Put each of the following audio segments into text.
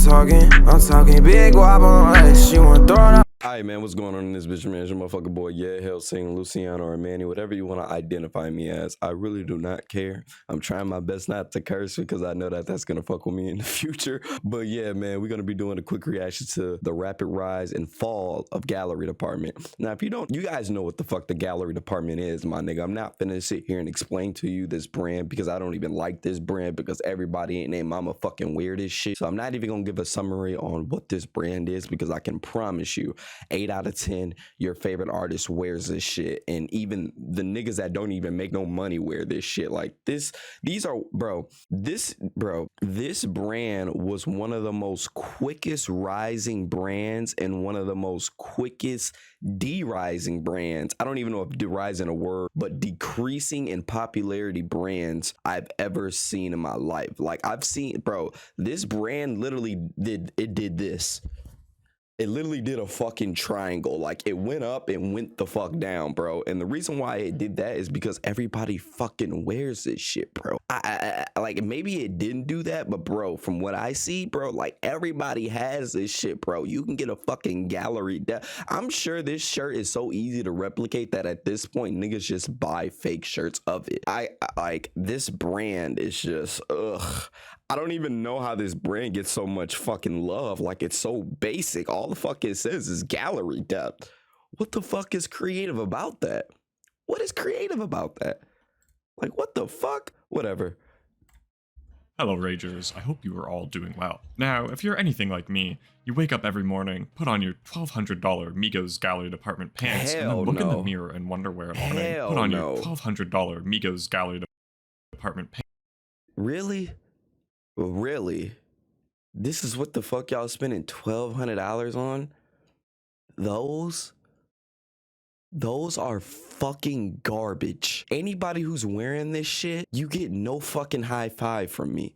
I'm talking big wop on ice. She want throw it up. Alright, man, what's going on in this bitch, man? It's your motherfucking boy, Hell saying Luciano or Manny, whatever you want to identify me as. I really do not care. I'm trying my best not to curse because I know that that's going to fuck with me in the future. But yeah, man, we're going to be doing a quick reaction to the rapid rise and fall of Gallery Department. Now, if you don't, you guys know what the fuck the Gallery Department is, my nigga. I'm not finna sit here and explain to you this brand because I don't even like this brand because everybody ain't named mama fucking weird as shit. So I'm not even going to give a summary on what this brand is because I can promise you 8 out of 10 your favorite artist wears this shit, and even the niggas that don't even make no money wear this shit. Like this brand was one of the most quickest rising brands and one of the most quickest de-rising brands. I don't even know if de-rising a word, but decreasing in popularity brands I've ever seen in my life. Like I've seen, bro, this brand literally did this. It literally did a fucking triangle. Like it went up and went the fuck down, bro. And the reason why it did that is because everybody fucking wears this shit, bro. I like maybe it didn't do that, but bro, from what I see, bro, like everybody has this shit, bro. You can get a fucking gallery. I'm sure this shirt is so easy to replicate that at this point, niggas just buy fake shirts of it. I like this brand is just ugh. I don't even know how this brand gets so much fucking love. Like it's so basic. All the fuck it says is gallery depth. What the fuck is creative about that? What is creative about that? Like what the fuck? Whatever. Hello Ragers, I hope you are all doing well. Now, if you're anything like me, you wake up every morning, put on your $1,200 Migos Gallery Department pants, and then look in the mirror and wonder where it all went. Put on your $1,200 Migos Gallery Department pants. Really? Really? This is what the fuck y'all spending $1,200 on? Those are fucking garbage. Anybody who's wearing this shit, you get no fucking high five from me.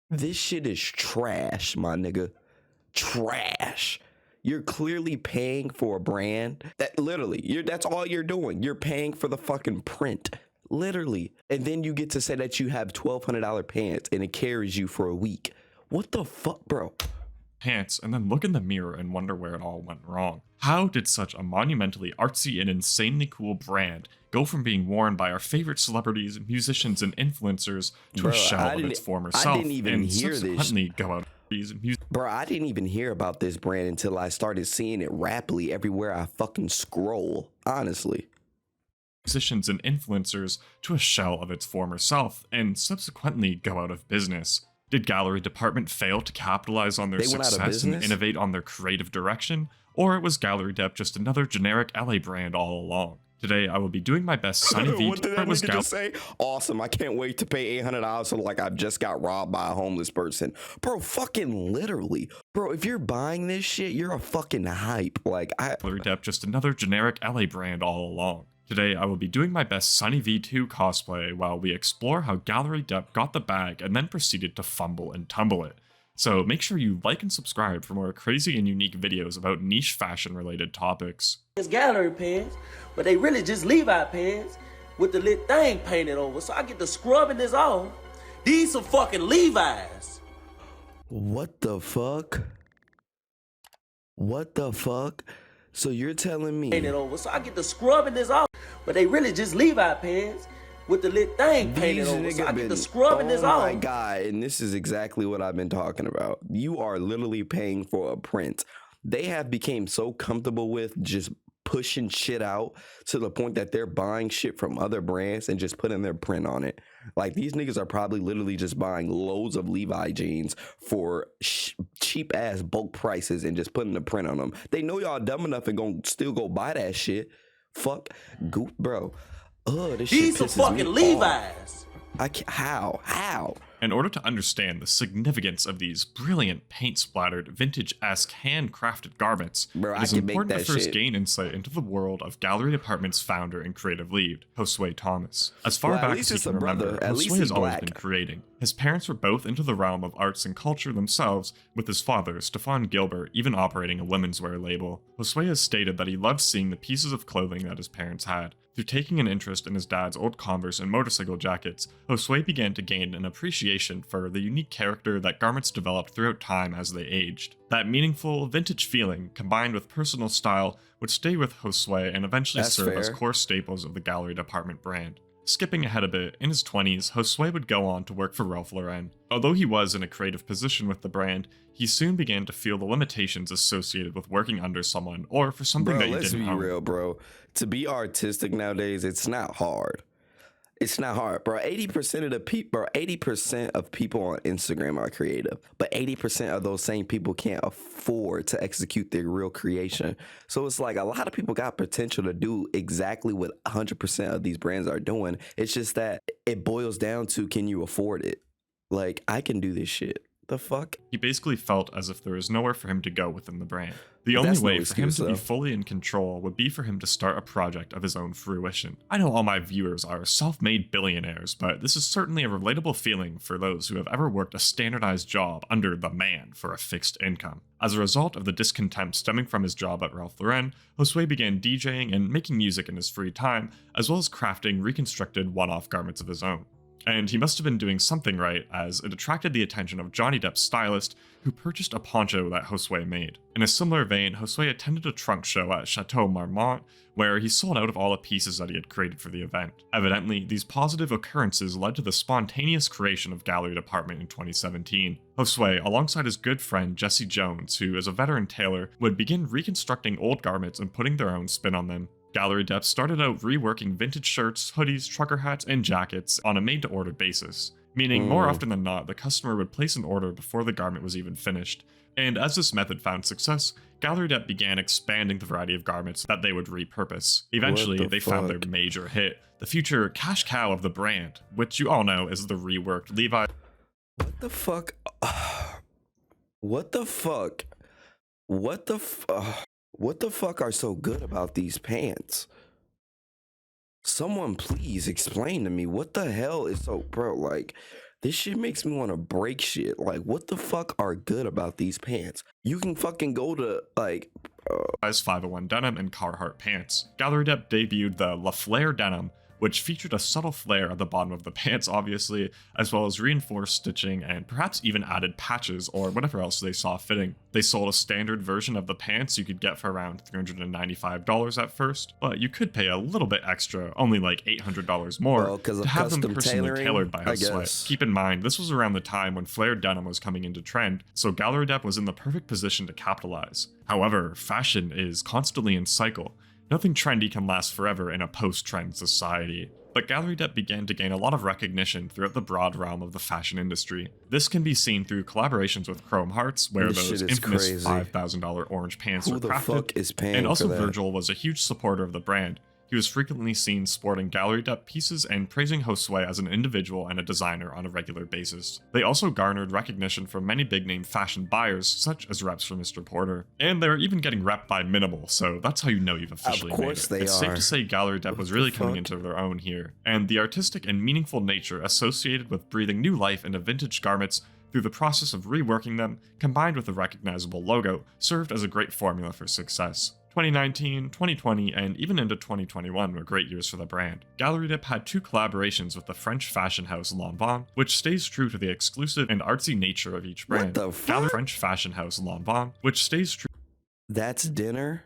This shit is trash, my nigga. Trash. You're clearly paying for a brand that literally, that's all you're doing. You're paying for the fucking print. Literally. And then you get to say that you have $1,200 pants and it carries you for a week. What the fuck, bro? Pants, and then look in the mirror and wonder where it all went wrong. How did such a monumentally artsy and insanely cool brand go from being worn by our favorite celebrities, musicians, and influencers to a shell of its former self, and subsequently go out Bro, I didn't even hear about this brand until I started seeing it rapidly everywhere I fucking scroll, honestly. Musicians and influencers to a shell of its former self, and subsequently go out of business? Did Gallery Department fail to capitalize on their success and innovate on their creative direction? Or was Gallery Dep just another generic LA brand all along? Today, I will be doing my best Sunny V. What did that nigga just say? Awesome, I can't wait to pay $800 so like I've just got robbed by a homeless person. Bro, fucking literally. Bro, if you're buying this shit, you're a fucking hype. Like, Gallery Dep just another generic LA brand all along. Today, I will be doing my best Sunny V2 cosplay while we explore how Gallery Dep got the bag and then proceeded to fumble and tumble it. So make sure you like and subscribe for more crazy and unique videos about niche fashion related topics. It's gallery pants, but they really just Levi pants with the lit thing painted over. So I get to scrubbing this off. These some fucking Levi's. What the fuck? What the fuck? So you're telling me painted over. So I get to scrubbing this off, but they really just Levi pants with the lit thing painted over. So I get to scrubbing this off. Oh my God, and this is exactly what I've been talking about. You are literally paying for a print. They have become so comfortable with just pushing shit out to the point that they're buying shit from other brands and just putting their print on it. Like these niggas are probably literally just buying loads of Levi jeans for cheap ass bulk prices and just putting the print on them. They know y'all dumb enough and gonna still go buy that shit. Fuck, goop, bro. This These shit are fucking Levi's. How? In order to understand the significance of these brilliant paint-splattered, vintage-esque, handcrafted garments, it is important to first gain insight into the world of Gallery Department's founder and creative lead, Josue Thomas. As far back as he can remember, Josue has always been creating. His parents were both into the realm of arts and culture themselves, with his father, Stefan Gilbert, even operating a women's wear label. Josue has stated that he loved seeing the pieces of clothing that his parents had. Through taking an interest in his dad's old Converse and motorcycle jackets, Josue began to gain an appreciation for the unique character that garments developed throughout time as they aged. That meaningful, vintage feeling, combined with personal style, would stay with Josue and eventually serve as core staples of the Gallery Department brand. Skipping ahead a bit, in his 20s, Josue would go on to work for Ralph Lauren. Although he was in a creative position with the brand, he soon began to feel the limitations associated with working under someone or for something that you didn't own. Let's be real, bro. To be artistic nowadays, it's not hard. It's not hard, bro. 80% of the people, 80% of people on Instagram are creative, but 80% of those same people can't afford to execute their real creation. So it's like a lot of people got potential to do exactly what 100% of these brands are doing. It's just that it boils down to, can you afford it? Like, I can do this shit. The fuck? He basically felt as if there was nowhere for him to go within the brand. The only way for him to be fully in control would be for him to start a project of his own fruition. I know all my viewers are self-made billionaires, but this is certainly a relatable feeling for those who have ever worked a standardized job under the man for a fixed income. As a result of the discontent stemming from his job at Ralph Lauren, Josue began DJing and making music in his free time, as well as crafting reconstructed one-off garments of his own. And he must have been doing something right, as it attracted the attention of Johnny Depp's stylist, who purchased a poncho that Josue made. In a similar vein, Josue attended a trunk show at Chateau Marmont, where he sold out of all the pieces that he had created for the event. Evidently, these positive occurrences led to the spontaneous creation of Gallery Department in 2017. Josue, alongside his good friend Jesse Jones, who is a veteran tailor, would begin reconstructing old garments and putting their own spin on them. Gallery Dep started out reworking vintage shirts, hoodies, trucker hats, and jackets on a made-to-order basis, meaning more often than not, the customer would place an order before the garment was even finished. And as this method found success, Gallery Dep began expanding the variety of garments that they would repurpose. Eventually, they found their major hit, the future cash cow of the brand, which you all know is the reworked Levi. What the fuck? What the fuck? What the fuck? What the fuck are so good about these pants? Someone please explain to me what the hell is so, bro, like, this shit makes me want to break shit. Like, what the fuck are good about these pants? You can fucking go to, like... As 501 denim and Carhartt pants. Gallery Dep debuted the La Flare denim, which featured a subtle flare at the bottom of the pants, obviously, as well as reinforced stitching and perhaps even added patches or whatever else they saw fitting. They sold a standard version of the pants you could get for around $395 at first, but you could pay a little bit extra, only like $800 more, to have them personally tailored by Josue. Keep in mind, this was around the time when flared denim was coming into trend, so Gallery Dep was in the perfect position to capitalize. However, fashion is constantly in cycle. Nothing trendy can last forever in a post-trend society, but Gallery Dep began to gain a lot of recognition throughout the broad realm of the fashion industry. This can be seen through collaborations with Chrome Hearts, where those infamous $5,000 orange pants were crafted, and also Virgil was a huge supporter of the brand. He was frequently seen sporting Gallery Dep pieces and praising Josue as an individual and a designer on a regular basis. They also garnered recognition from many big-name fashion buyers, such as reps from Mr. Porter. And they're even getting repped by Minimal, so that's how you know you've officially made it. It's safe to say Gallery Dep was really coming into their own here, and the artistic and meaningful nature associated with breathing new life into vintage garments through the process of reworking them, combined with a recognizable logo, served as a great formula for success. 2019, 2020, and even into 2021 were great years for the brand. Gallery Dep had two collaborations with the French fashion house Lanvin, which stays true to the exclusive and artsy nature of each brand. What the fuck? French fashion house Lanvin, which stays true. That's dinner?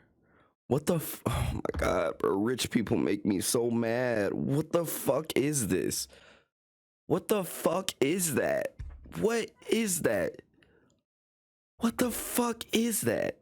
What the oh my god, bro. Rich people make me so mad. What the fuck is this? What the fuck is that? What is that? What the fuck is that?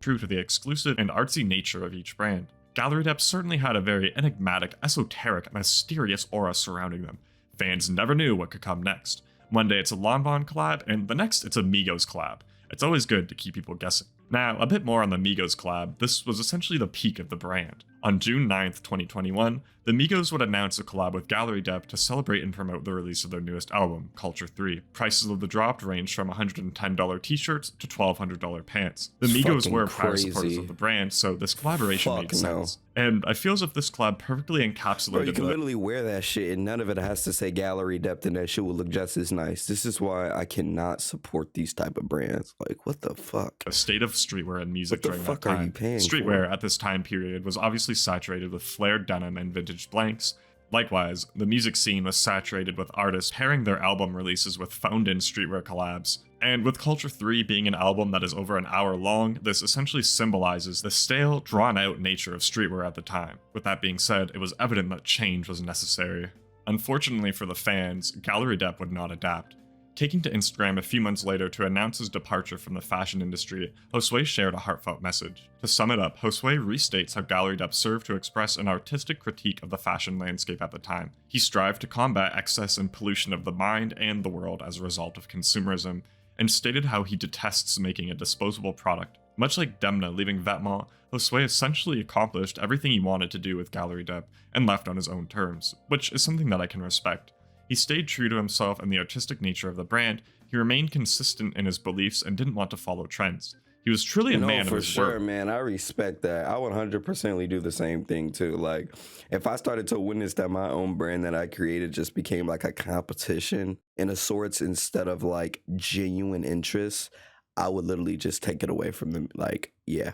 True to the exclusive and artsy nature of each brand. Gallery Dep certainly had a very enigmatic, esoteric, mysterious aura surrounding them. Fans never knew what could come next. One day it's a Lanvin collab, and the next it's a Migos collab. It's always good to keep people guessing. Now, a bit more on the Migos collab. This was essentially the peak of the brand. On June 9th, 2021, the Migos would announce a collab with Gallery Dep to celebrate and promote the release of their newest album, Culture 3. Prices of the drop ranged from $110 t-shirts to $1,200 pants. The Migos were proud supporters of the brand, so this collaboration made sense. And I feel as if this collab perfectly encapsulated. Bro, you can literally wear that shit and none of it has to say Gallery Dep, and that shit will look just as nice. This is why I cannot support these type of brands. Like, what the fuck? A state of streetwear and music during that time. What the fuck are you paying Streetwear at this time period was obviously saturated with flared denim and vintage blanks. Likewise, the music scene was saturated with artists pairing their album releases with phoned-in streetwear collabs. And with Culture 3 being an album that is over an hour long, this essentially symbolizes the stale, drawn-out nature of streetwear at the time. With that being said, it was evident that change was necessary. Unfortunately for the fans, Gallery Dep would not adapt. Taking to Instagram a few months later to announce his departure from the fashion industry, Josue shared a heartfelt message. To sum it up, Josue restates how Gallery Dep served to express an artistic critique of the fashion landscape at the time. He strived to combat excess and pollution of the mind and the world as a result of consumerism, and stated how he detests making a disposable product. Much like Demna leaving Vetements, Josue essentially accomplished everything he wanted to do with Gallery Dep and left on his own terms, which is something that I can respect. He stayed true to himself and the artistic nature of the brand. He remained consistent in his beliefs and didn't want to follow trends. He was truly a man of his word. Man. I respect that. I would 100% do the same thing too. Like, if I started to witness that my own brand that I created just became like a competition in a sorts instead of like genuine interest, I would literally just take it away from them. Like, yeah,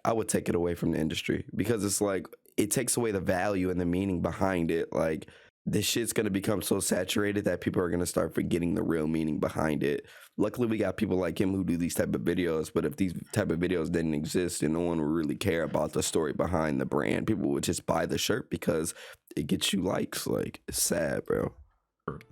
I would take it away from the industry because it's like, it takes away the value and the meaning behind it. Like, this shit's going to become so saturated that people are going to start forgetting the real meaning behind it. Luckily, we got people like him who do these type of videos, but if these type of videos didn't exist, then no one would really care about the story behind the brand. People would just buy the shirt because it gets you likes. Like, it's sad, bro.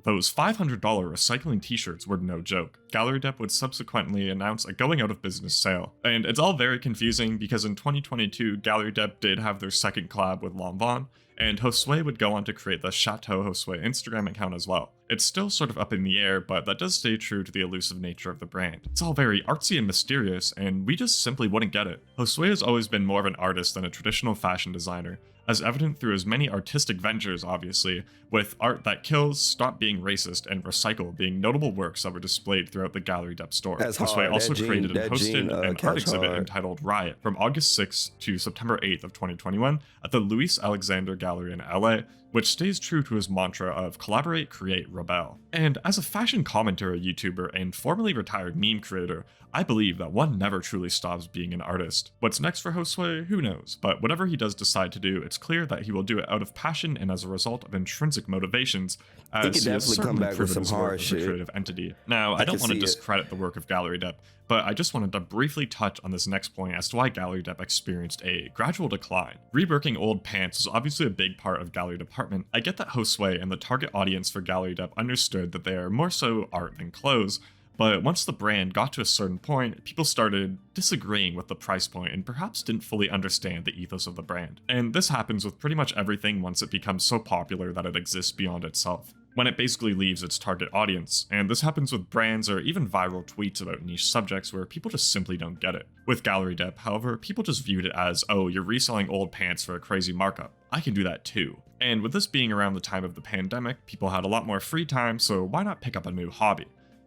Those $500 recycling t-shirts were no joke. Gallery Dep would subsequently announce a going out of business sale. And it's all very confusing because in 2022, Gallery Dep did have their second collab with Lanvin, and Josue would go on to create the Chateau Josue Instagram account as well. It's still sort of up in the air, but that does stay true to the elusive nature of the brand. It's all very artsy and mysterious, and we just simply wouldn't get it. Josue has always been more of an artist than a traditional fashion designer, as evident through his many artistic ventures, obviously, with Art That Kills, Stop Being Racist, and Recycle being notable works that were displayed throughout the Gallery Dep store. Josue also created and hosted an art exhibit entitled Riot from August 6th to September 8th of 2021 at the Louis Alexander Gallery in LA, which stays true to his mantra of collaborate, create, rebel. And as a fashion commentary YouTuber and formerly retired meme creator, I believe that one never truly stops being an artist. What's next for Josue? Who knows? But whatever he does decide to do, it's clear that he will do it out of passion and as a result of intrinsic motivations, as he has certainly proven his work as a creative entity. Now, I don't want to discredit the work of Gallery Dep, but I just wanted to briefly touch on this next point as to why Gallery Dep experienced a gradual decline. Reworking old pants is obviously a big part of Gallery Department. I get that Josue and the target audience for Gallery Dep understood that they are more so art than clothes, but once the brand got to a certain point, people started disagreeing with the price point and perhaps didn't fully understand the ethos of the brand. And this happens with pretty much everything once it becomes so popular that it exists beyond itself, when it basically leaves its target audience. And this happens with brands or even viral tweets about niche subjects where people just simply don't get it. With Gallery Dep, however, people just viewed it as, oh, you're reselling old pants for a crazy markup. I can do that too. And with this being around the time of the pandemic, people had a lot more free time, so why not pick up a new hobby?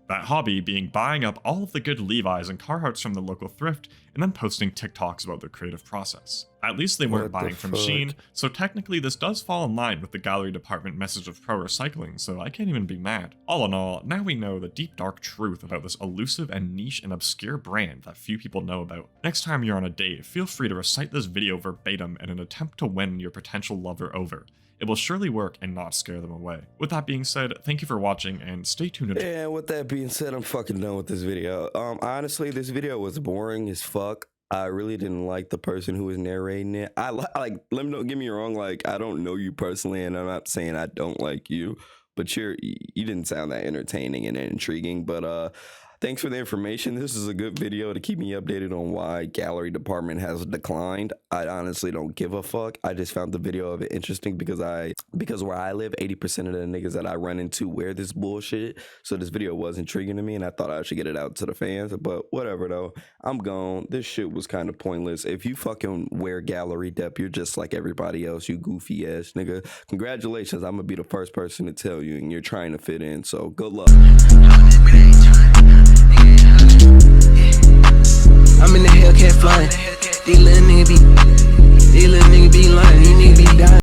That hobby being buying up all of the good Levis and Carhartts from the local thrift and then posting TikToks about their creative process. At least they weren't buying from Shein, so technically this does fall in line with the Gallery Department message of pro recycling, so I can't even be mad. All in all, now we know the deep dark truth about this elusive and niche and obscure brand that few people know about. Next time you're on a date, feel free to recite this video verbatim in an attempt to win your potential lover over. It will surely work and not scare them away. With that being said, thank you for watching and stay tuned. And with that being said, I'm fucking done with this video. Honestly, this video was boring as fuck. I really didn't like the person who was narrating it. Let me don't get me wrong, like, I don't know you personally, and I'm not saying I don't like you, but you didn't sound that entertaining and intriguing. But Thanks for the information. This is a good video to keep me updated on why gallery department has declined. I honestly don't give a fuck. I just found the video of it interesting because where I live, 80% of the niggas that I run into wear this bullshit. So this video was intriguing to me and I thought I should get it out to the fans. But whatever though, I'm gone. This shit was kind of pointless. If you fucking wear gallery dep, you're just like everybody else, you goofy ass nigga. Congratulations, I'm gonna be the first person to tell you and you're trying to fit in. So good luck. I'm in the Hellcat flying. These little niggas be lying. These niggas be dying.